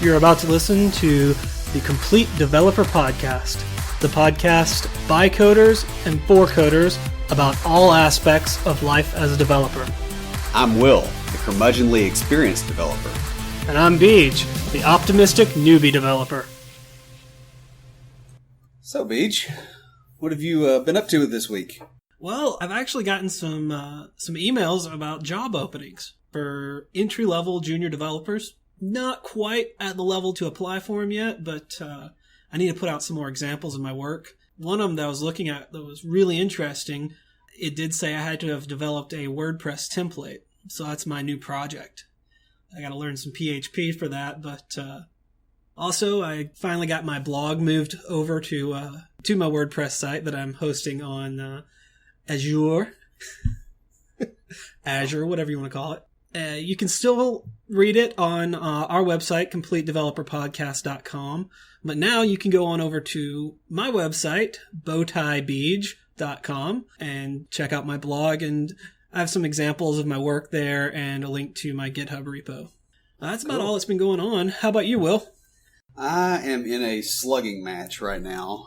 You're about to listen to the Complete Developer Podcast, the podcast by coders and for coders about all aspects of life as a developer. I'm Will, the curmudgeonly experienced developer. And I'm Beej, the optimistic newbie developer. So, Beej, what have you been up to this week? Well, I've actually gotten some emails about job openings for entry-level junior developers. Not quite at the level to apply for them yet, but I need to put out some more examples of my work. One of them that I was looking at that was really interesting, it did say I had to have developed a WordPress template. So that's my new project. I got to learn some PHP for that, but also I finally got my blog moved over to my WordPress site that I'm hosting on Azure. Azure, whatever you want to call it. You can still read it on our website, CompleteDeveloperPodcast.com. But now you can go on over to my website, bowtiebeej.com, and check out my blog. And I have some examples of my work there and a link to my GitHub repo. That's about all that's been going on. How about you, Will? I am in a slugging match right now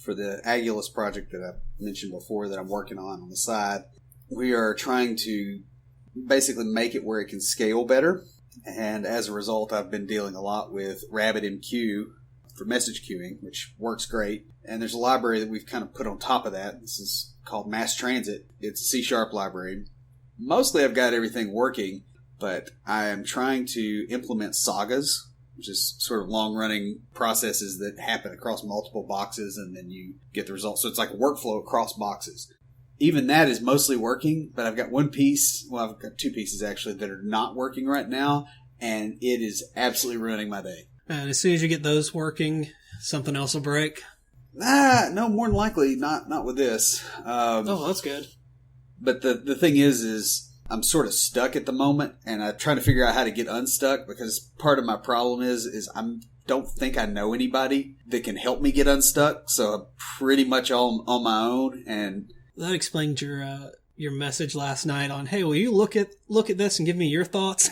for the Agulous project that I mentioned before that I'm working on the side. We are trying to basically make it where it can scale better. And as a result, I've been dealing a lot with RabbitMQ for message queuing, which works great. And there's a library that we've kind of put on top of that. This is called Mass Transit. It's a C# library. Mostly I've got everything working, but I am trying to implement sagas, which is sort of long-running processes that happen across multiple boxes, and then you get the results. So it's like a workflow across boxes. Even that is mostly working, but I've got one piece, well, I've got two pieces actually that are not working right now, and it is absolutely ruining my day. And as soon as you get those working, something else will break? No, more than likely, not with this. That's good. But the thing is I'm sort of stuck at the moment, and I'm trying to figure out how to get unstuck, because part of my problem is I don't think I know anybody that can help me get unstuck, so I'm pretty much all on my own, and that explains your message last night on, hey, will you look at this and give me your thoughts?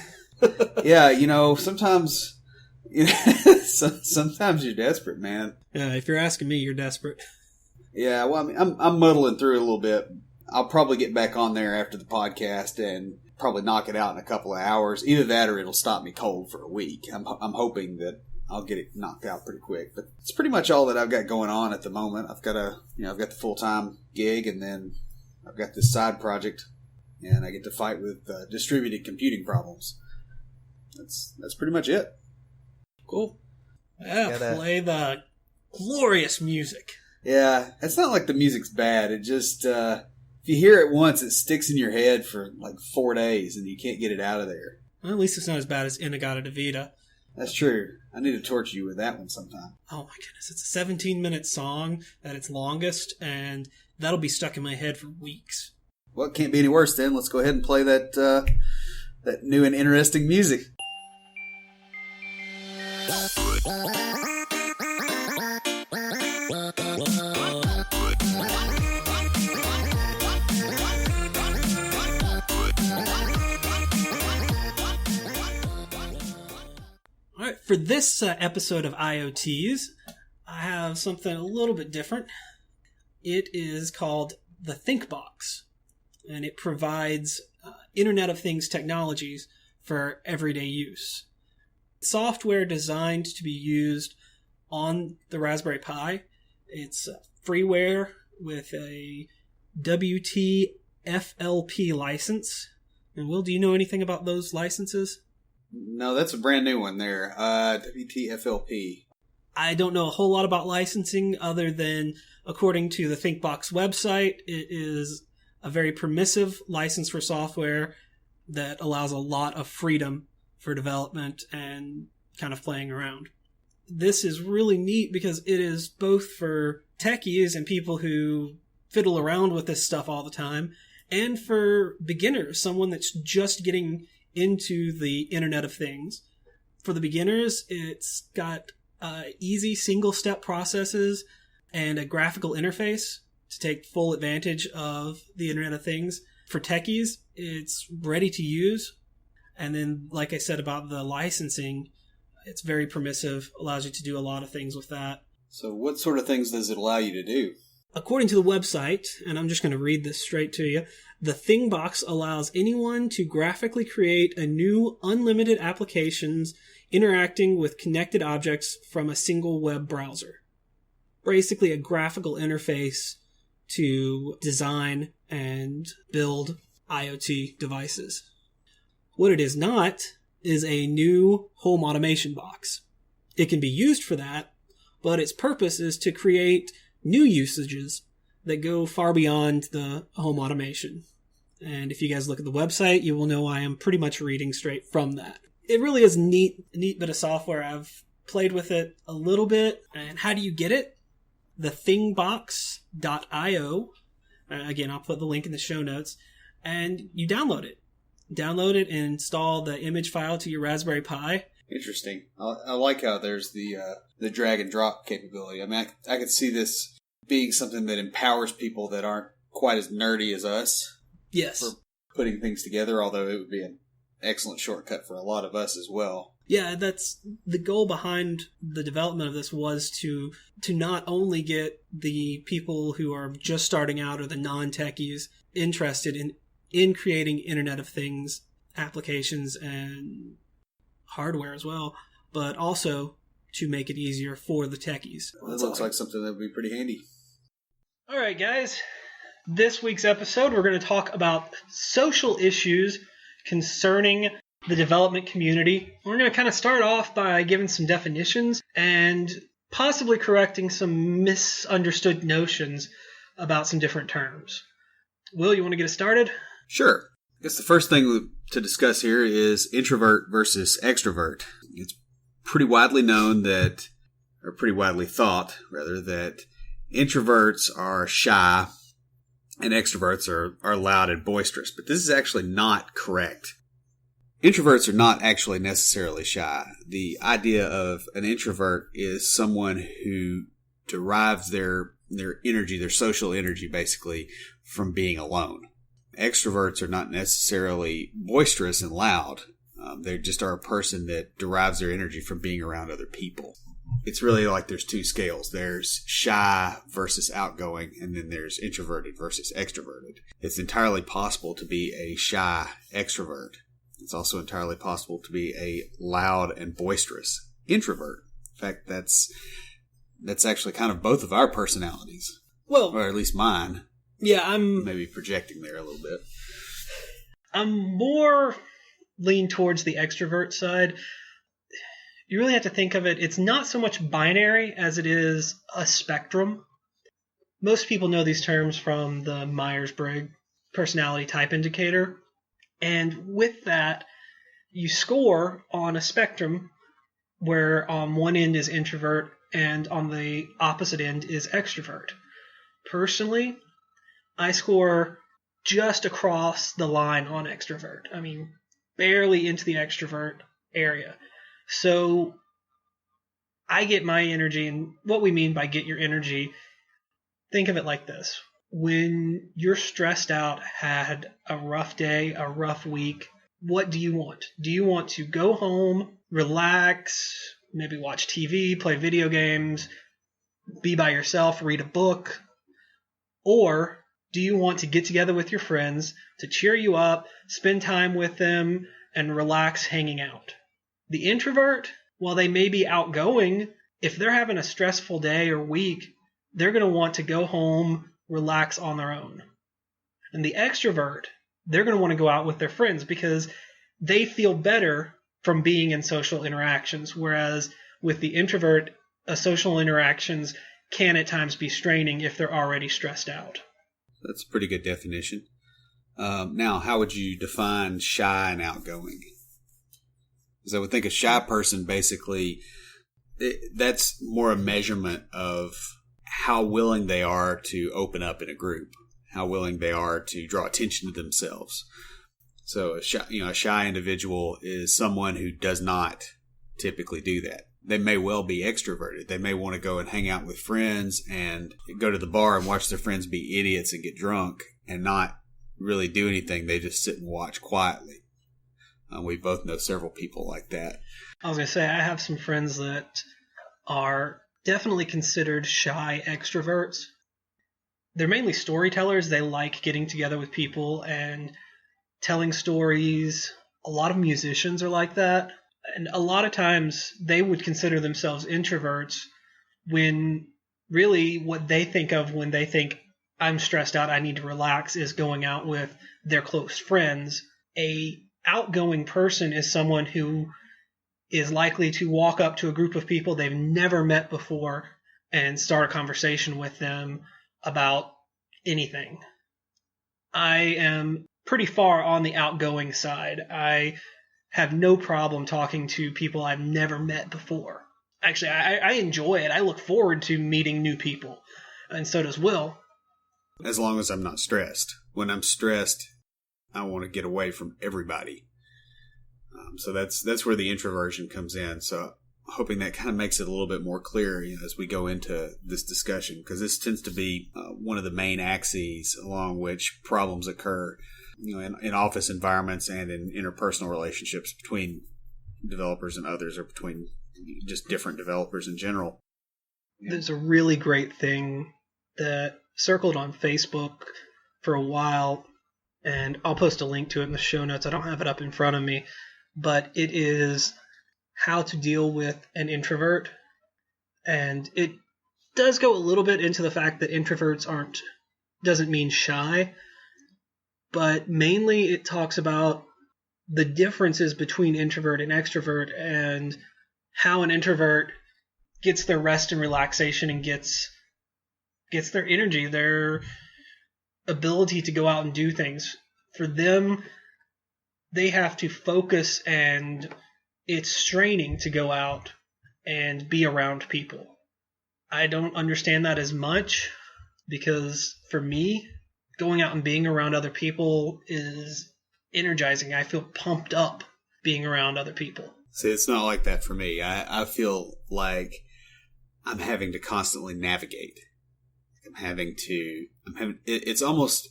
Yeah, sometimes sometimes you're desperate, man. Yeah, if you're asking me, you're desperate. Yeah, well, I mean, I'm muddling through it a little bit. I'll probably get back on there after the podcast and probably knock it out in a couple of hours. Either that or it'll stop me cold for a week. I'm hoping that I'll get it knocked out pretty quick. But it's pretty much all that I've got going on at the moment. I've got I've got the full-time gig, and then I've got this side project, and I get to fight with distributed computing problems. That's pretty much it. Cool. Yeah, play the glorious music. Yeah, it's not like the music's bad. It just, if you hear it once, it sticks in your head for like 4 days, and you can't get it out of there. Well, at least it's not as bad as Inagata Devita. That's true. I need to torture you with that one sometime. Oh my goodness, it's a 17-minute song at its longest, and that'll be stuck in my head for weeks. Well, it can't be any worse then. Let's go ahead and play that new and interesting music. All right, for this episode of IoTs, I have something a little bit different. It is called the ThinkBox, and it provides Internet of Things technologies for everyday use. Software designed to be used on the Raspberry Pi. It's freeware with a WT-FLP license. And Will, do you know anything about those licenses? No, that's a brand new one there. WT-FLP. I don't know a whole lot about licensing other than, according to the ThinkBox website, it is a very permissive license for software that allows a lot of freedom for development and kind of playing around. This is really neat because it is both for techies and people who fiddle around with this stuff all the time, and for beginners, someone that's just getting into the Internet of Things. For the beginners, it's got easy single-step processes and a graphical interface to take full advantage of the Internet of Things. For techies, it's ready to use. And then, like I said about the licensing, It's very permissive, allows you to do a lot of things with that. So what sort of things does it allow you to do? According to the website, and I'm just going to read this straight to you, the Thing Box allows anyone to graphically create a new unlimited applications interacting with connected objects from a single web browser. Basically a graphical interface to design and build IoT devices. What it is not is a new home automation box. It can be used for that, but its purpose is to create new usages that go far beyond the home automation. And if you guys look at the website, you will know I am pretty much reading straight from that. It really is a neat bit of software. I've played with it a little bit. And how do you get it? Thethingbox.io. Again, I'll put the link in the show notes. And you download it. Download it and install the image file to your Raspberry Pi. Interesting. I like how there's the drag and drop capability. I mean, I could see this being something that empowers people that aren't quite as nerdy as us. Yes. For putting things together, although it would be an excellent shortcut for a lot of us as well. Yeah, that's the goal behind the development of this, was to not only get the people who are just starting out or the non-techies interested in creating Internet of Things applications and hardware as well, but also to make it easier for the techies. Well, that looks like something that would be pretty handy. All right, guys. This week's episode, we're going to talk about social issues concerning the development community. We're going to kind of start off by giving some definitions and possibly correcting some misunderstood notions about some different terms. Will, you want to get us started? Sure. I guess the first thing to discuss here is introvert versus extrovert. It's pretty widely known that, or pretty widely thought, rather, that introverts are shy and extroverts are loud and boisterous. But this is actually not correct. Introverts are not actually necessarily shy. The idea of an introvert is someone who derives their energy, their social energy, basically, from being alone. Extroverts are not necessarily boisterous and loud. They just are a person that derives their energy from being around other people. It's really like there's two scales. There's shy versus outgoing, and then there's introverted versus extroverted. It's entirely possible to be a shy extrovert. It's also entirely possible to be a loud and boisterous introvert. In fact, that's actually kind of both of our personalities. Well, or at least mine. Yeah, I'm maybe projecting there a little bit. I'm more lean towards the extrovert side. You really have to think of it. It's not so much binary as it is a spectrum. Most people know these terms from the Myers-Briggs personality type indicator. And with that, you score on a spectrum where on one end is introvert and on the opposite end is extrovert. Personally, I score just across the line on extrovert. I mean, barely into the extrovert area. So I get my energy, and what we mean by get your energy, think of it like this. When you're stressed out, had a rough day, a rough week, what do you want? Do you want to go home, relax, maybe watch TV, play video games, be by yourself, read a book? Or do you want to get together with your friends to cheer you up, spend time with them, and relax hanging out? The introvert, while they may be outgoing, if they're having a stressful day or week, they're going to want to go home, relax on their own. And the extrovert, they're going to want to go out with their friends because they feel better from being in social interactions, whereas with the introvert, social interactions can at times be straining if they're already stressed out. That's a pretty good definition. Now, how would you define shy and outgoing? Because I would think a shy person, basically, that's more a measurement of how willing they are to open up in a group, how willing they are to draw attention to themselves. So a shy individual is someone who does not typically do that. They may well be extroverted. They may want to go and hang out with friends and go to the bar and watch their friends be idiots and get drunk and not really do anything. They just sit and watch quietly. We both know several people like that. I was going to say, I have some friends that are definitely considered shy extroverts. They're mainly storytellers. They like getting together with people and telling stories. A lot of musicians are like that. And a lot of times they would consider themselves introverts when really what they think of when they think, I'm stressed out, I need to relax, is going out with their close friends. A outgoing person is someone who is likely to walk up to a group of people they've never met before and start a conversation with them about anything. I am pretty far on the outgoing side. I have no problem talking to people I've never met before. Actually, I enjoy it. I look forward to meeting new people, and so does Will. As long as I'm not stressed. When I'm stressed, I want to get away from everybody. So that's where the introversion comes in. So hoping that kind of makes it a little bit more clear, as we go into this discussion, because this tends to be one of the main axes along which problems occur, in office environments and in interpersonal relationships between developers and others, or between just different developers in general. There's a really great thing that circled on Facebook for a while, and I'll post a link to it in the show notes. I don't have it up in front of me, but it is how to deal with an introvert. And it does go a little bit into the fact that introverts doesn't mean shy, but mainly it talks about the differences between introvert and extrovert and how an introvert gets their rest and relaxation and gets their energy, their ability to go out and do things. For them, they have to focus, and it's straining to go out and be around people. I don't understand that as much, because for me, going out and being around other people is energizing. I feel pumped up being around other people. See, it's not like that for me. I feel like I'm having to constantly navigate. It's almost,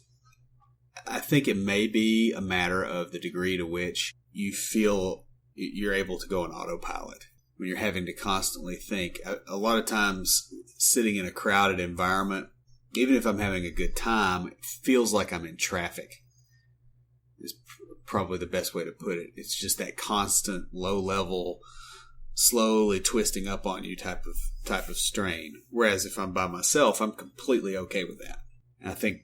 I think it may be a matter of the degree to which you feel you're able to go on autopilot when you're having to constantly think. A lot of times sitting in a crowded environment, even if I'm having a good time, it feels like I'm in traffic. Is probably the best way to put it. It's just that constant low level, slowly twisting up on you type of strain. Whereas if I'm by myself, I'm completely okay with that. And I think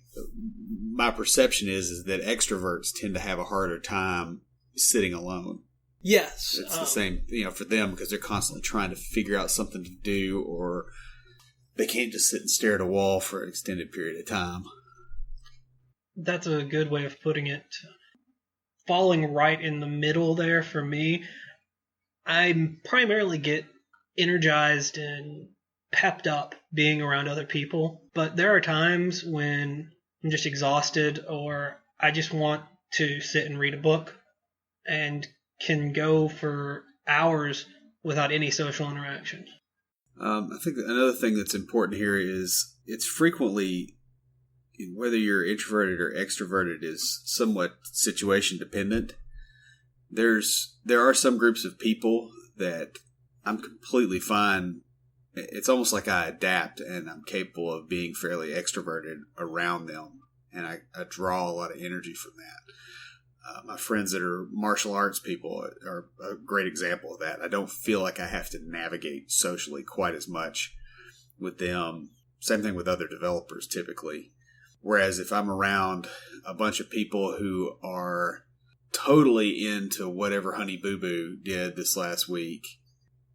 my perception is that extroverts tend to have a harder time sitting alone. Yes. It's the same, for them, because they're constantly trying to figure out something to do, or they can't just sit and stare at a wall for an extended period of time. That's a good way of putting it. Falling right in the middle there for me, I primarily get energized and pepped up being around other people, but there are times when I'm just exhausted, or I just want to sit and read a book and can go for hours without any social interaction. I think another thing that's important here is it's frequently, whether you're introverted or extroverted, is somewhat situation dependent. There are some groups of people that I'm completely fine. It's almost like I adapt, and I'm capable of being fairly extroverted around them, and I draw a lot of energy from that. My friends that are martial arts people are a great example of that. I don't feel like I have to navigate socially quite as much with them. Same thing with other developers typically. Whereas if I'm around a bunch of people who are totally into whatever Honey Boo Boo did this last week,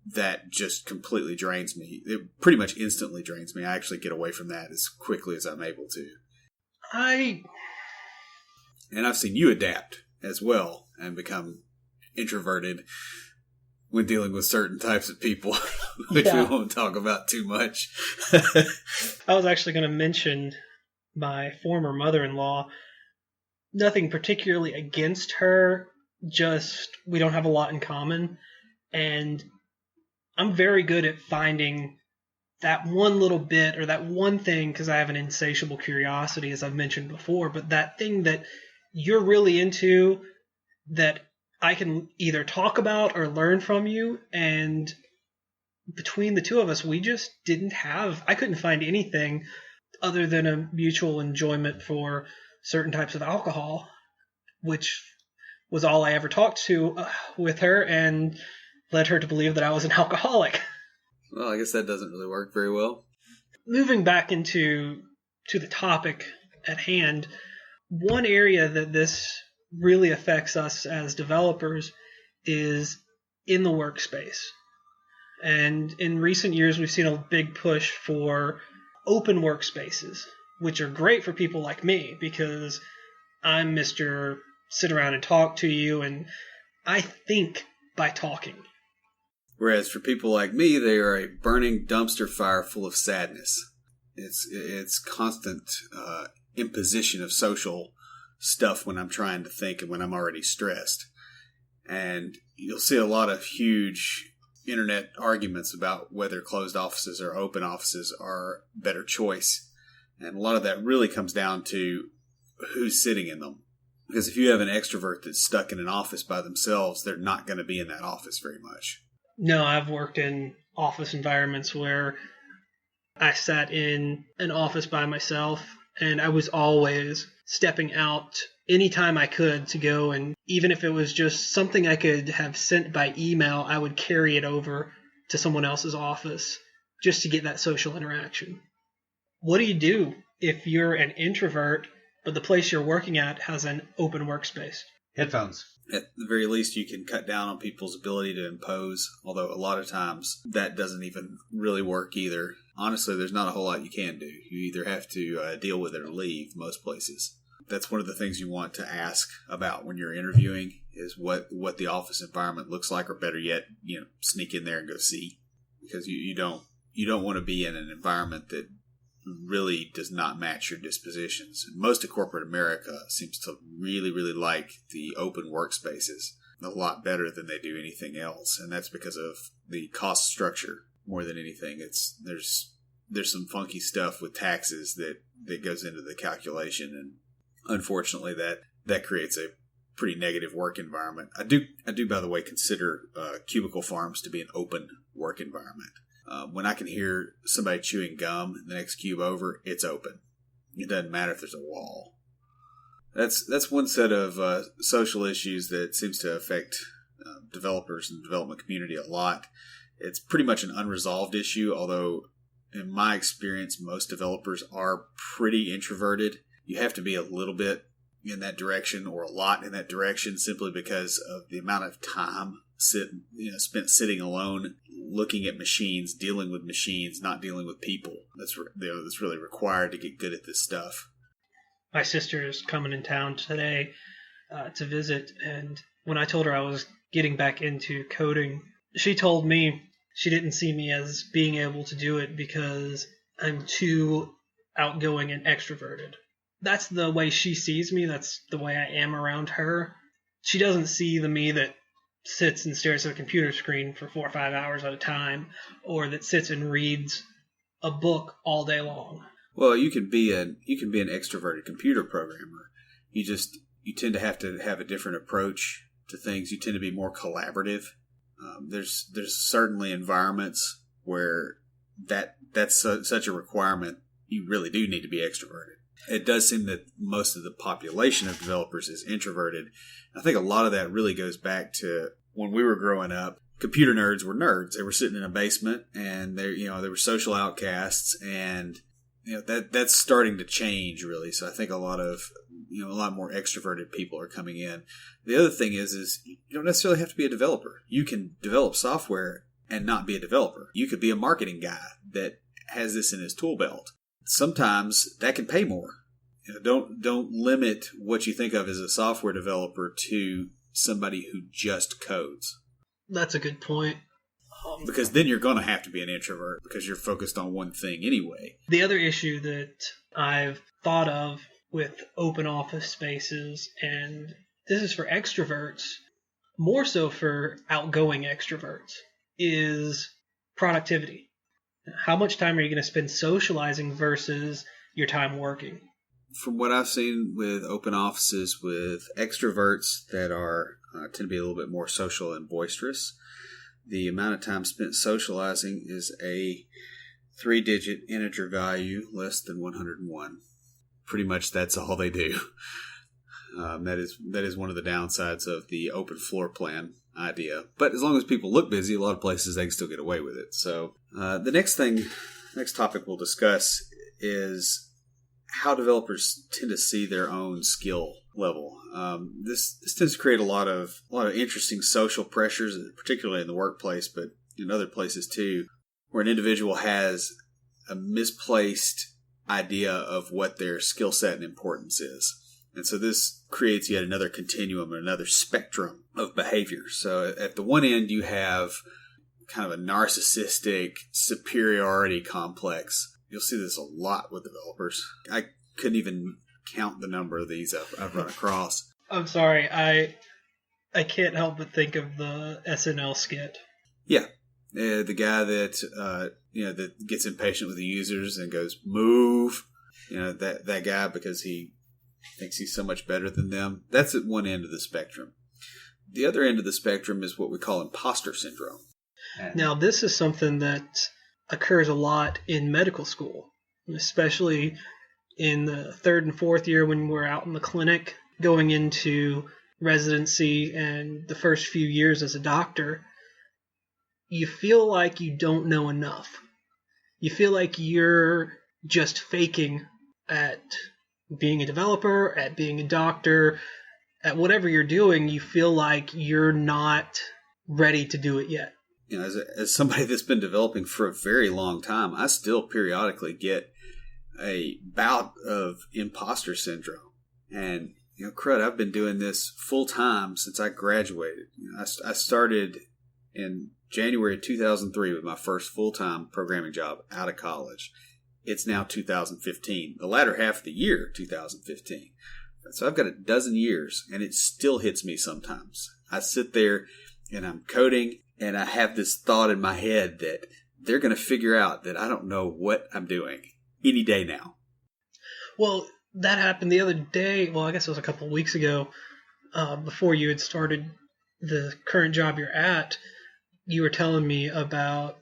that just completely drains me. It pretty much instantly drains me. I actually get away from that as quickly as I'm able to. And I've seen you adapt as well and become introverted when dealing with certain types of people, which we won't talk about too much. I was actually going to mention my former mother-in-law. Nothing particularly against her, just we don't have a lot in common. And I'm very good at finding that one little bit or that one thing, because I have an insatiable curiosity, as I've mentioned before, but that thing that you're really into that I can either talk about or learn from you. And between the two of us, we just I couldn't find anything other than a mutual enjoyment for certain types of alcohol, which was all I ever talked to with her and led her to believe that I was an alcoholic. Well, I guess that doesn't really work very well. Moving back into the topic at hand, one area that this really affects us as developers is in the workspace. And in recent years, we've seen a big push for open workspaces, which are great for people like me because I'm Mr. Sit around and talk to you, and I think by talking. Whereas for people like me, they are a burning dumpster fire full of sadness. It's constant imposition of social stuff when I'm trying to think and when I'm already stressed. And you'll see a lot of huge internet arguments about whether closed offices or open offices are better choice. And a lot of that really comes down to who's sitting in them. Because if you have an extrovert that's stuck in an office by themselves, they're not going to be in that office very much. No, I've worked in office environments where I sat in an office by myself, and I was always stepping out anytime I could to go, and even if it was just something I could have sent by email, I would carry it over to someone else's office just to get that social interaction. What do you do if you're an introvert, but the place you're working at has an open workspace? Headphones. At the very least, you can cut down on people's ability to impose, although a lot of times that doesn't even really work either. Honestly, there's not a whole lot you can do. You either have to deal with it or leave most places. That's one of the things you want to ask about when you're interviewing is what the office environment looks like, or better yet, sneak in there and go see. Because you don't want to be in an environment that really does not match your dispositions. Most of corporate America seems to really, really like the open workspaces a lot better than they do anything else. And that's because of the cost structure more than anything. There's some funky stuff with taxes that goes into the calculation. And unfortunately that creates a pretty negative work environment. I do, by the way, consider cubicle farms to be an open work environment. When I can hear somebody chewing gum in the next cube over, it's open. It doesn't matter if there's a wall. That's one set of social issues that seems to affect developers and the development community a lot. It's pretty much an unresolved issue, although in my experience, most developers are pretty introverted. You have to be a little bit in that direction or a lot in that direction simply because of the amount of time spent sitting alone, looking at machines, dealing with machines, not dealing with people. That's really required to get good at this stuff. My sister is coming in town today to visit, and when I told her I was getting back into coding, she told me she didn't see me as being able to do it because I'm too outgoing and extroverted. That's the way she sees me. That's the way I am around her. She doesn't see the me that sits and stares at a computer screen for 4 or 5 hours at a time, or that sits and reads a book all day long. Well, you can be an extroverted computer programmer. You tend to have a different approach to things. You tend to be more collaborative. There's certainly environments where that's such a requirement. You really do need to be extroverted. It does seem that most of the population of developers is introverted. I think a lot of that really goes back to when we were growing up. Computer nerds were nerds. They were sitting in a basement, and they were social outcasts, and that's starting to change really. So I think a lot more extroverted people are coming in. The other thing is you don't necessarily have to be a developer. You can develop software and not be a developer. You could be a marketing guy that has this in his tool belt. Sometimes that can pay more. Don't limit what you think of as a software developer to somebody who just codes. That's a good point. Because then you're going to have to be an introvert because you're focused on one thing anyway. The other issue that I've thought of with open office spaces, and this is for extroverts, more so for outgoing extroverts, is productivity. How much time are you going to spend socializing versus your time working? From what I've seen with open offices with extroverts that are tend to be a little bit more social and boisterous, the amount of time spent socializing is a 3-digit integer value less than 101. Pretty much that's all they do. That is one of the downsides of the open floor plan idea. But as long as people look busy, a lot of places they can still get away with it. So the next topic we'll discuss is how developers tend to see their own skill level. This tends to create a lot of interesting social pressures, particularly in the workplace, but in other places too, where an individual has a misplaced idea of what their skill set and importance is. And so this creates yet another continuum, another spectrum of behavior. So at the one end, you have kind of a narcissistic superiority complex. You'll see this a lot with developers. I couldn't even count the number of these I've run across. I'm sorry, I can't help but think of the SNL skit. Yeah, the guy that that gets impatient with the users and goes move. That guy because he thinks he's so much better than them. That's at one end of the spectrum. The other end of the spectrum is what we call impostor syndrome. Now, this is something that occurs a lot in medical school, especially in the 3rd and 4th year when we're out in the clinic going into residency and the first few years as a doctor. You feel like you don't know enough. You feel like you're just faking at being a developer, at being a doctor, at whatever you're doing. You feel like you're not ready to do it yet. As somebody that's been developing for a very long time, I still periodically get a bout of imposter syndrome. And, crud, I've been doing this full time since I graduated. I started in January 2003 with my first full-time programming job out of college. It's now 2015, the latter half of the year 2015. So I've got a dozen years, and it still hits me sometimes. I sit there, and I'm coding, and I have this thought in my head that they're going to figure out that I don't know what I'm doing any day now. Well, that happened the other day. Well, I guess it was a couple of weeks ago, before you had started the current job you're at. You were telling me about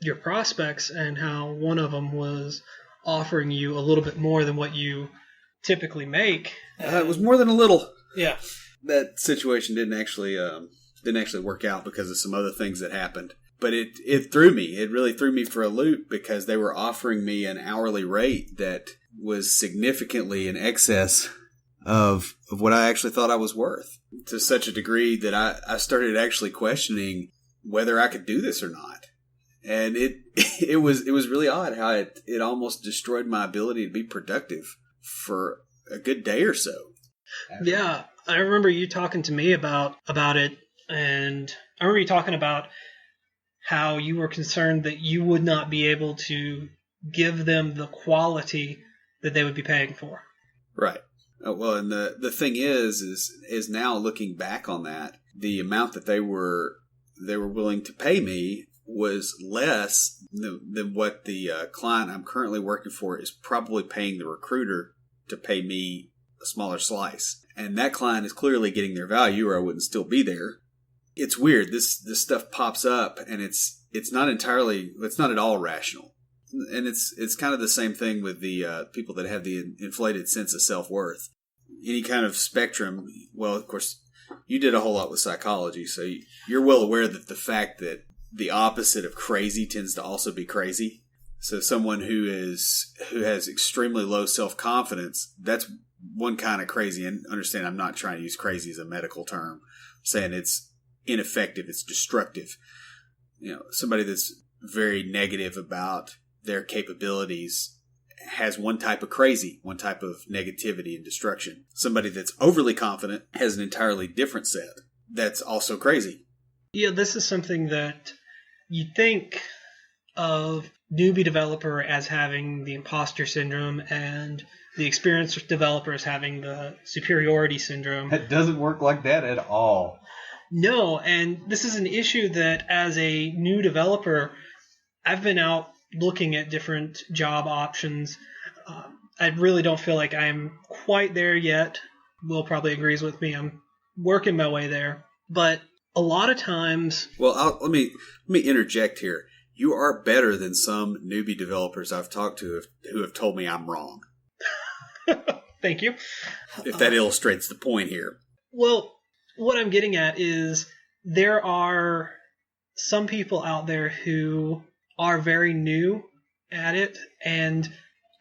your prospects and how one of them was offering you a little bit more than what you typically make. It was more than a little. Yeah. That situation didn't actually work out because of some other things that happened. But it threw me. It really threw me for a loop because they were offering me an hourly rate that was significantly in excess of what I actually thought I was worth, to such a degree that I started actually questioning whether I could do this or not. And it was really odd how it almost destroyed my ability to be productive for a good day or so. Yeah, I remember you talking to me about it, and I remember you talking about how you were concerned that you would not be able to give them the quality that they would be paying for. Right. Well, and the thing is now looking back on that, the amount that they were willing to pay me was less than what the client I'm currently working for is probably paying the recruiter to pay me a smaller slice. And that client is clearly getting their value, or I wouldn't still be there. It's weird. This stuff pops up, and it's not at all rational. And it's kind of the same thing with the people that have the inflated sense of self-worth. Any kind of spectrum, well, of course, you did a whole lot with psychology, so you're well aware that the fact that the opposite of crazy tends to also be crazy. So someone who has extremely low self-confidence, that's one kind of crazy. And understand, I'm not trying to use crazy as a medical term. I'm saying it's ineffective, it's destructive. Somebody that's very negative about their capabilities has one type of crazy, one type of negativity and destruction. Somebody that's overly confident has an entirely different set that's also crazy. Yeah, this is something that you think of newbie developer as having the imposter syndrome and the experienced developer as having the superiority syndrome. It doesn't work like that at all. No, and this is an issue that as a new developer, I've been out looking at different job options. I really don't feel like I'm quite there yet. Will probably agrees with me. I'm working my way there. But a lot of times... Well, let me interject here. You are better than some newbie developers I've talked to who have told me I'm wrong. Thank you. If that illustrates the point here. Well, what I'm getting at is there are some people out there who are very new at it and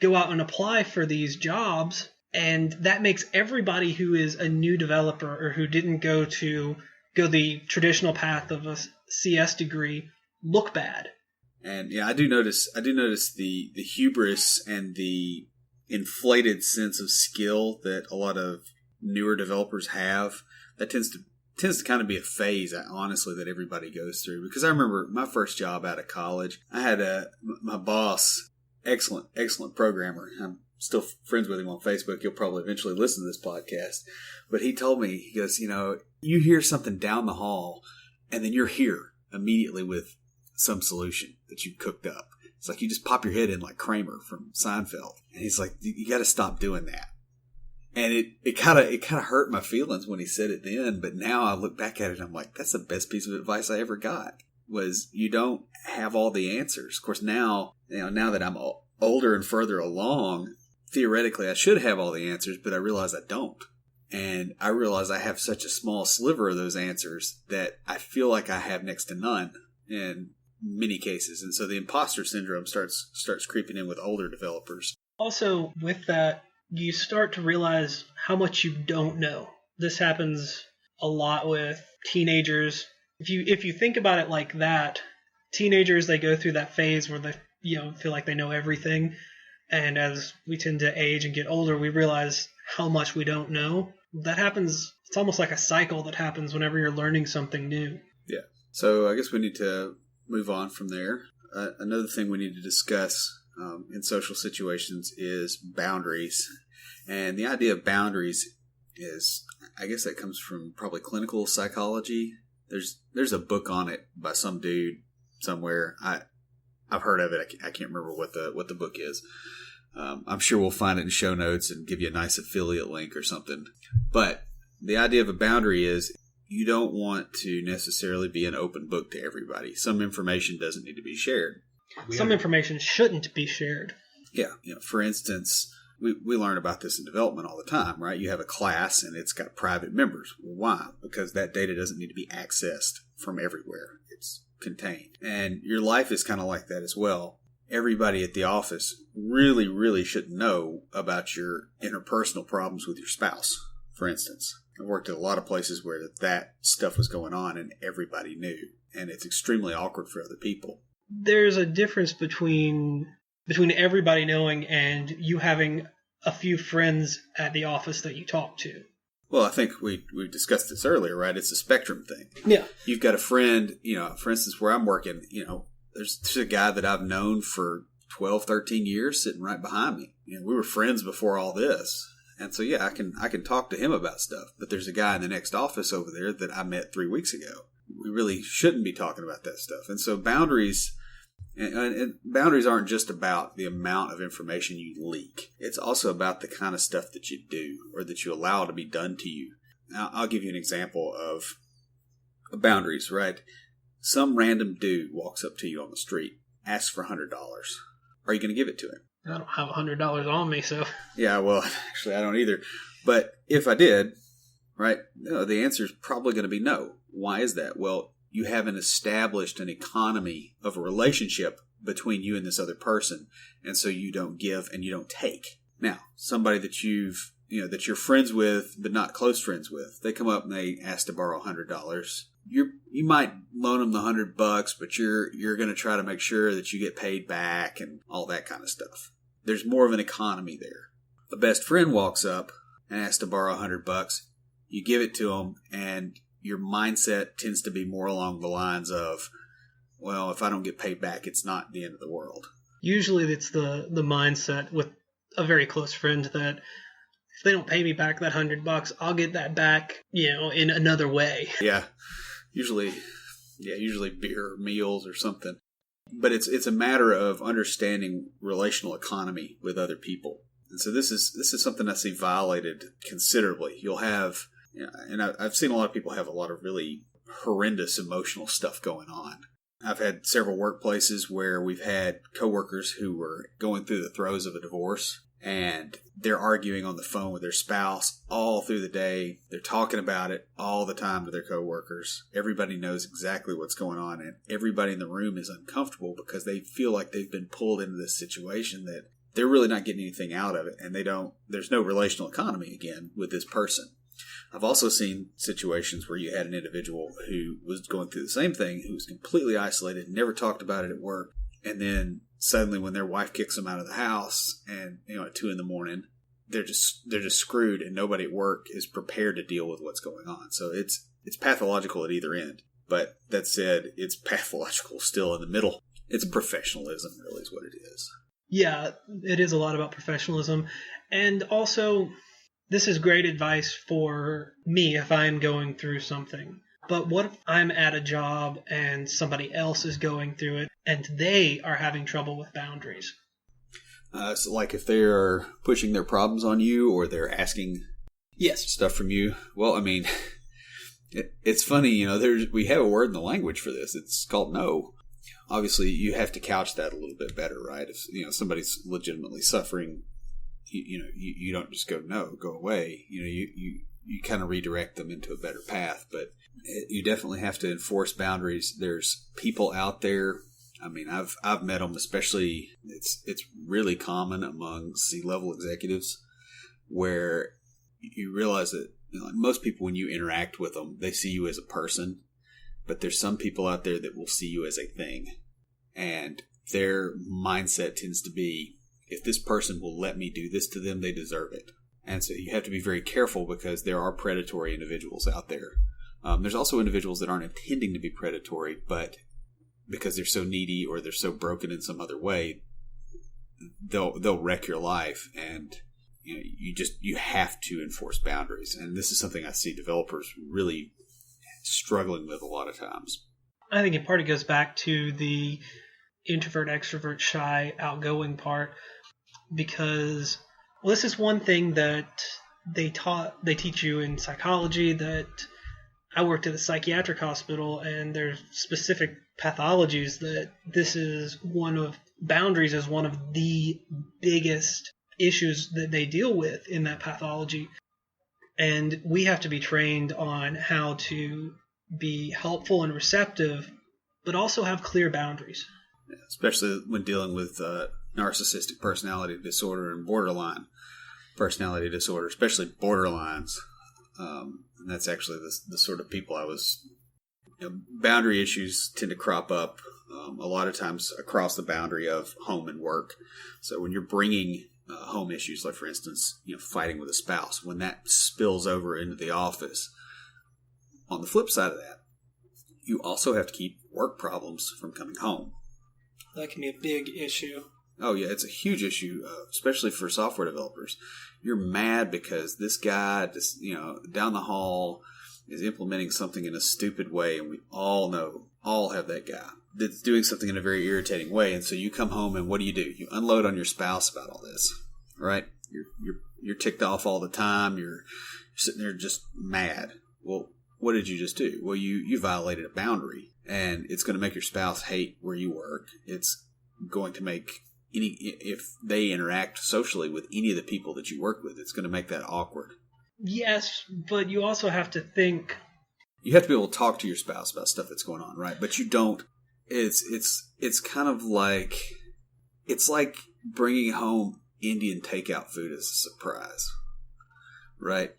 go out and apply for these jobs, and that makes everybody who is a new developer or who didn't go the traditional path of a CS degree look bad. And yeah, I do notice the hubris and the inflated sense of skill that a lot of newer developers have. That tends to kind of be a phase, honestly, that everybody goes through. Because I remember my first job out of college, I had my boss, excellent programmer. I'm still friends with him on Facebook. He'll probably eventually listen to this podcast. But he told me, he goes, you hear something down the hall, and then you're here immediately with some solution that you've cooked up. It's like you just pop your head in like Kramer from Seinfeld. And he's like, you got to stop doing that. And it kind of hurt my feelings when he said it then, but now I look back at it and I'm like, that's the best piece of advice I ever got, was you don't have all the answers. Of course, now that I'm older and further along, theoretically I should have all the answers, but I realize I don't. And I realize I have such a small sliver of those answers that I feel like I have next to none in many cases. And so the impostor syndrome starts creeping in with older developers. Also, with that, you start to realize how much you don't know. This happens a lot with teenagers. If you think about it like that, teenagers, they go through that phase where they feel like they know everything. And as we tend to age and get older, we realize how much we don't know. That happens. It's almost like a cycle that happens whenever you're learning something new. Yeah. So I guess we need to move on from there. Another thing we need to discuss in social situations is boundaries. And the idea of boundaries is, I guess that comes from probably clinical psychology. There's a book on it by some dude somewhere. I've heard of it. I can't remember what the book is. I'm sure we'll find it in show notes and give you a nice affiliate link or something. But the idea of a boundary is you don't want to necessarily be an open book to everybody. Some information doesn't need to be shared. Some information shouldn't be shared. Yeah. For instance, we learn about this in development all the time, right? You have a class and it's got private members. Well, why? Because that data doesn't need to be accessed from everywhere. It's contained. And your life is kind of like that as well. Everybody at the office really, really should know about your interpersonal problems with your spouse, for instance. I've worked at a lot of places where that stuff was going on and everybody knew. And it's extremely awkward for other people. There's a difference between everybody knowing and you having a few friends at the office that you talk to. Well, I think we discussed this earlier, right? It's a spectrum thing. Yeah. You've got a friend, for instance, where I'm working, there's a guy that I've known for 12, 13 years sitting right behind me. We were friends before all this. And so, yeah, I can talk to him about stuff. But there's a guy in the next office over there that I met 3 weeks ago. We really shouldn't be talking about that stuff. And so boundaries... And boundaries aren't just about the amount of information you leak. It's also about the kind of stuff that you do or that you allow to be done to you. Now, I'll give you an example of boundaries, right? Some random dude walks up to you on the street, asks for $100. Are you going to give it to him? I don't have $100 on me, so... Yeah, well, actually, I don't either. But if I did, right, the answer is probably going to be no. Why is that? Well, you haven't established an economy of a relationship between you and this other person, and so you don't give and you don't take. Now, somebody that that you're friends with but not close friends with, they come up and they ask to borrow $100. You might loan them the $100, but you're going to try to make sure that you get paid back and all that kind of stuff. There's more of an economy there. A best friend walks up and asks to borrow $100. You give it to them, and your mindset tends to be more along the lines of, well, if I don't get paid back, it's not the end of the world. Usually it's the mindset with a very close friend that if they don't pay me back that $100, I'll get that back, in another way. Yeah. Usually beer or meals or something. But it's a matter of understanding relational economy with other people. And so this is something I see violated considerably. You'll have, and I've seen a lot of people have a lot of really horrendous emotional stuff going on. I've had several workplaces where we've had coworkers who were going through the throes of a divorce, and they're arguing on the phone with their spouse all through the day. They're talking about it all the time to their coworkers. Everybody knows exactly what's going on, and everybody in the room is uncomfortable because they feel like they've been pulled into this situation that they're really not getting anything out of it, and there's no relational economy again with this person. I've also seen situations where you had an individual who was going through the same thing, who was completely isolated, never talked about it at work, and then suddenly when their wife kicks them out of the house and at 2 a.m, they're just screwed, and nobody at work is prepared to deal with what's going on. So it's pathological at either end. But that said, it's pathological still in the middle. It's professionalism, really, is what it is. Yeah, it is a lot about professionalism. And also, this is great advice for me if I'm going through something. But what if I'm at a job and somebody else is going through it and they are having trouble with boundaries? So like if they're pushing their problems on you or they're asking stuff from you. Well, I mean, it's funny, we have a word in the language for this. It's called no. Obviously, you have to couch that a little bit better, right? If somebody's legitimately suffering, you don't just go no, go away. You kind of redirect them into a better path. But you definitely have to enforce boundaries. There's people out there. I mean, I've met them, especially it's really common among C-level executives, where you realize that most people, when you interact with them, they see you as a person. But there's some people out there that will see you as a thing. And their mindset tends to be, if this person will let me do this to them, they deserve it. And so you have to be very careful because there are predatory individuals out there. There's also individuals that aren't intending to be predatory, but because they're so needy or they're so broken in some other way, they'll wreck your life. And you have to enforce boundaries. And this is something I see developers really struggling with a lot of times. I think in part it goes back to the introvert, extrovert, shy, outgoing part, because this is one thing that they teach you in psychology. That I worked at a psychiatric hospital, and there's specific pathologies that boundaries is one of the biggest issues that they deal with in that pathology. And we have to be trained on how to be helpful and receptive, but also have clear boundaries. Especially when dealing with narcissistic personality disorder and borderline personality disorder, especially borderlines. And that's actually the sort of people I was... boundary issues tend to crop up a lot of times across the boundary of home and work. So when you're bringing home issues, like for instance, fighting with a spouse, when that spills over into the office, on the flip side of that, you also have to keep work problems from coming home. That can be a big issue. Oh yeah, it's a huge issue, especially for software developers. You're mad because this guy just, down the hall is implementing something in a stupid way, and we all have that guy that's doing something in a very irritating way. And so you come home, and what do? You unload on your spouse about all this, right? You're ticked off all the time. You're sitting there just mad. Well, what did you just do? Well, you violated a boundary, and it's going to make your spouse hate where you work. It's going to make if they interact socially with any of the people that you work with, it's going to make that awkward. Yes, but you also have to think. You have to be able to talk to your spouse about stuff that's going on, right? But you don't. It's kind of like, it's like bringing home Indian takeout food as a surprise, right?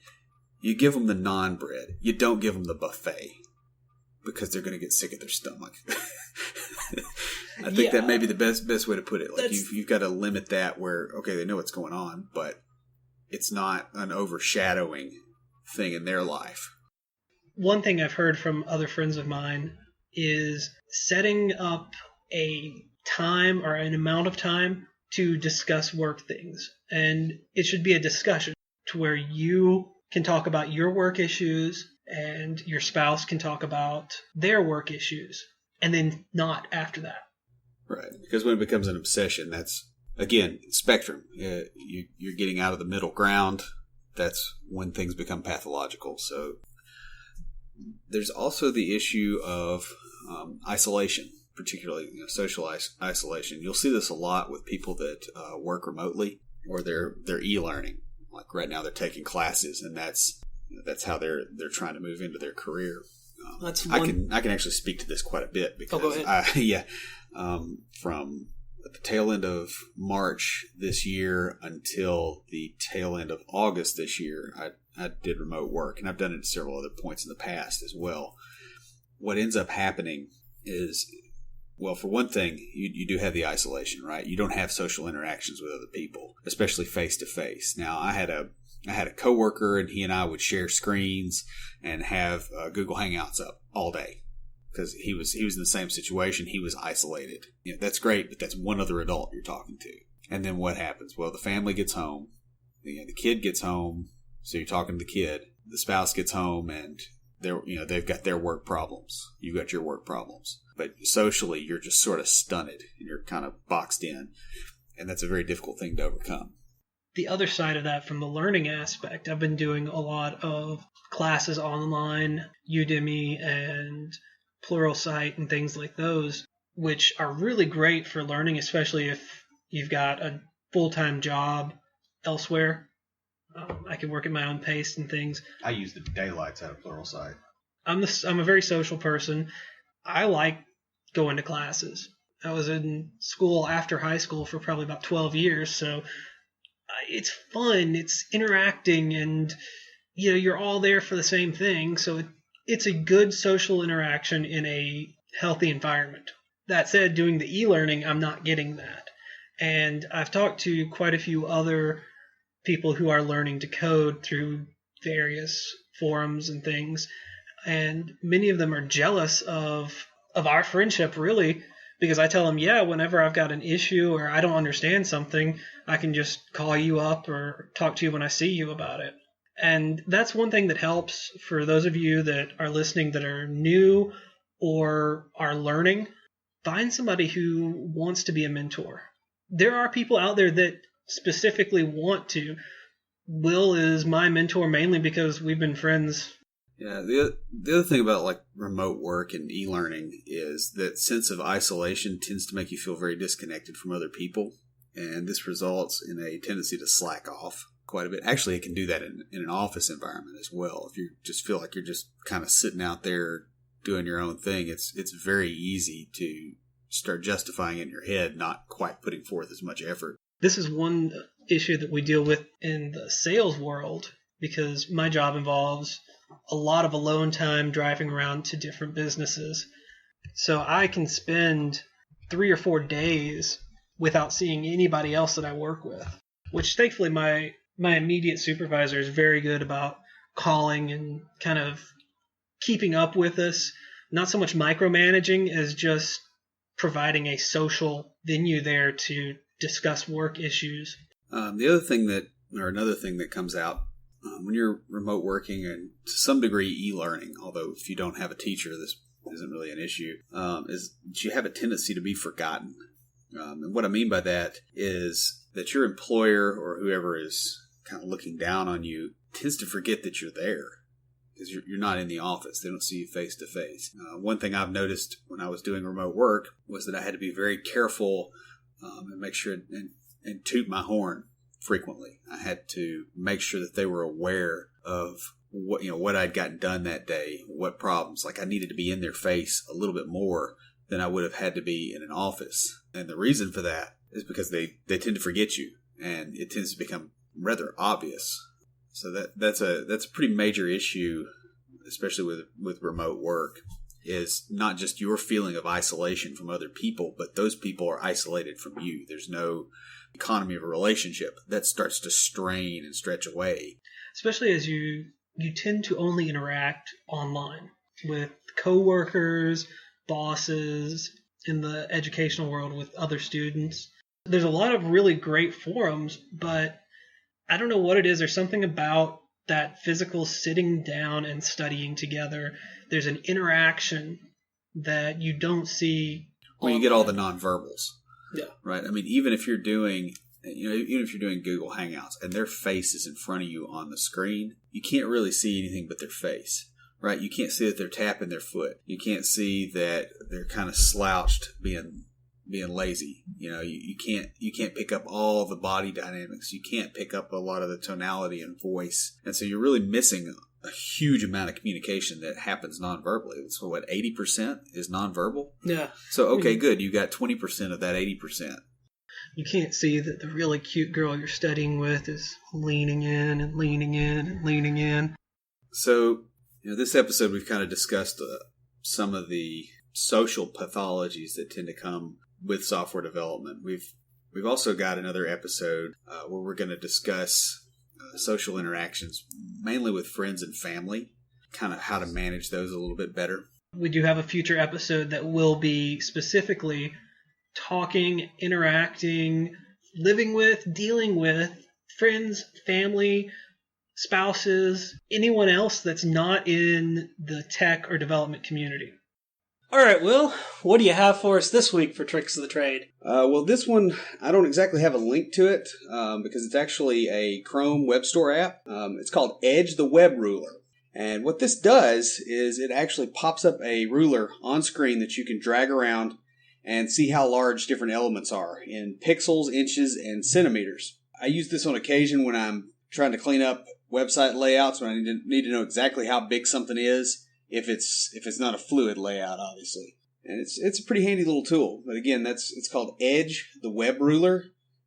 You give them the naan bread. You don't give them the buffet because they're going to get sick at their stomach. I think that may be the best way to put it. Like you've got to limit that where, okay, they know what's going on, but it's not an overshadowing thing in their life. One thing I've heard from other friends of mine is setting up a time or an amount of time to discuss work things. And it should be a discussion to where you can talk about your work issues and your spouse can talk about their work issues, and then not after that. Right. Because when it becomes an obsession, that's again, spectrum. You're getting out of the middle ground. That's when things become pathological. So there's also the issue of isolation, particularly social isolation. You'll see this a lot with people that work remotely or they're e-learning. Like right now, they're taking classes, and that's how they're trying to move into their career. I can actually speak to this quite a bit because go ahead. From the tail end of March this year until the tail end of August this year, I did remote work, and I've done it at several other points in the past as well. What ends up happening is, well, for one thing, you do have the isolation, right? You don't have social interactions with other people, especially face to face. Now, I had a coworker, and he and I would share screens and have Google Hangouts up all day because he was in the same situation. He was isolated. That's great, but that's one other adult you're talking to. And then what happens? Well, the family gets home, the kid gets home, so you're talking to the kid. The spouse gets home, and they've got their work problems. You've got your work problems. But socially, you're just sort of stunted, and you're kind of boxed in. And that's a very difficult thing to overcome. The other side of that, from the learning aspect, I've been doing a lot of classes online, Udemy and Pluralsight and things like those, which are really great for learning, especially if you've got a full-time job elsewhere. I can work at my own pace and things. I use the daylights out of Pluralsight. I'm a very social person. I like going to classes. I was in school after high school for probably about 12 years, so it's fun. It's interacting, and you're all there for the same thing. So it's a good social interaction in a healthy environment. That said, doing the e-learning, I'm not getting that. And I've talked to quite a few other people who are learning to code through various forums and things, and many of them are jealous of our friendship, really, because I tell them, whenever I've got an issue or I don't understand something, I can just call you up or talk to you when I see you about it. And that's one thing that helps for those of you that are listening that are new or are learning. Find somebody who wants to be a mentor. There are people out there that specifically want to. Will is my mentor mainly because we've been friends. Yeah, the other thing about like remote work and e-learning is that sense of isolation tends to make you feel very disconnected from other people, and this results in a tendency to slack off quite a bit. Actually, it can do that in an office environment as well. If you just feel like you're just kind of sitting out there doing your own thing, it's very easy to start justifying in your head, not quite putting forth as much effort. This is one issue that we deal with in the sales world because my job involves a lot of alone time driving around to different businesses. So I can spend 3 or 4 days without seeing anybody else that I work with, which thankfully my immediate supervisor is very good about calling and kind of keeping up with us. Not so much micromanaging as just providing a social venue there to discuss work issues. Another thing that comes out when you're remote working and to some degree e-learning, although if you don't have a teacher, this isn't really an issue, is that you have a tendency to be forgotten. And what I mean by that is that your employer or whoever is kind of looking down on you tends to forget that you're there because you're not in the office. They don't see you face to face. One thing I've noticed when I was doing remote work was that I had to be very careful and make sure and toot my horn frequently. I had to make sure that they were aware of what I'd gotten done that day, what problems. Like I needed to be in their face a little bit more than I would have had to be in an office. And the reason for that is because they tend to forget you, and it tends to become rather obvious. So that's a pretty major issue, especially with remote work, is not just your feeling of isolation from other people, but those people are isolated from you. There's no economy of a relationship. That starts to strain and stretch away. Especially as you tend to only interact online with coworkers, bosses, in the educational world with other students. There's a lot of really great forums, but I don't know what it is. There's something about that physical sitting down and studying together. There's an interaction that you don't see. Well, you get all the nonverbals. Yeah. Right? I mean, even if you're doing Google Hangouts and their face is in front of you on the screen, you can't really see anything but their face. Right? You can't see that they're tapping their foot. You can't see that they're kind of slouched, being lazy. You can't pick up all the body dynamics. You can't pick up a lot of the tonality and voice. And so you're really missing a huge amount of communication that happens non-verbally. So 80% is non-verbal? Yeah. So, okay, good. You got 20% of that 80%. You can't see that the really cute girl you're studying with is leaning in and leaning in and leaning in. So, this episode we've kind of discussed some of the social pathologies that tend to come with software development. We've also got another episode where we're going to discuss social interactions, mainly with friends and family, kind of how to manage those a little bit better. We do have a future episode that will be specifically talking, interacting, living with, dealing with friends, family, spouses, anyone else that's not in the tech or development community. All right, Will, what do you have for us this week for Tricks of the Trade? Well, this one, I don't exactly have a link to it because it's actually a Chrome web store app. It's called Edge the Web Ruler. And what this does is it actually pops up a ruler on screen that you can drag around and see how large different elements are in pixels, inches, and centimeters. I use this on occasion when I'm trying to clean up website layouts, when I need to know exactly how big something is, if it's not a fluid layout, obviously. And it's a pretty handy little tool. But again, it's called Edge the Web Ruler,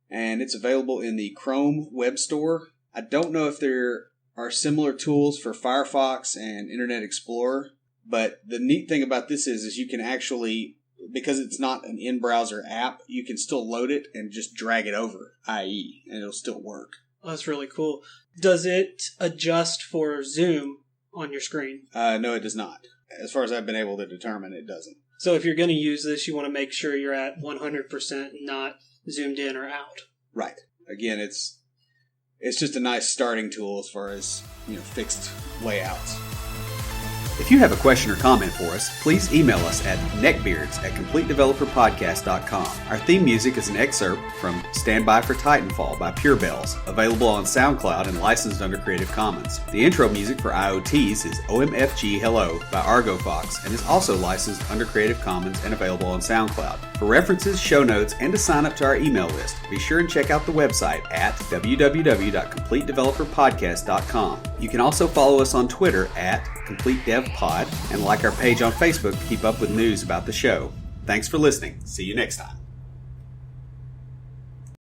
and it's available in the Chrome web store. I don't know if there are similar tools for Firefox and Internet Explorer, but the neat thing about this is you can actually, because it's not an in-browser app, you can still load it and just drag it over, IE, and it'll still work. Oh, that's really cool. Does it adjust for zoom on your screen? No, it does not. As far as I've been able to determine, it doesn't. So if you're going to use this, you want to make sure you're at 100% not zoomed in or out. Right. Again, it's just a nice starting tool as far as, fixed layouts. If you have a question or comment for us, please email us at neckbeards@completedeveloperpodcast.com. Our theme music is an excerpt from Stand By for Titanfall by Pure Bells, available on SoundCloud and licensed under Creative Commons. The intro music for IoTs is OMFG Hello by Argo Fox and is also licensed under Creative Commons and available on SoundCloud. For references, show notes, and to sign up to our email list, be sure and check out the website at www.completedeveloperpodcast.com. You can also follow us on Twitter at CompleteDevPod and like our page on Facebook to keep up with news about the show. Thanks for listening. See you next time.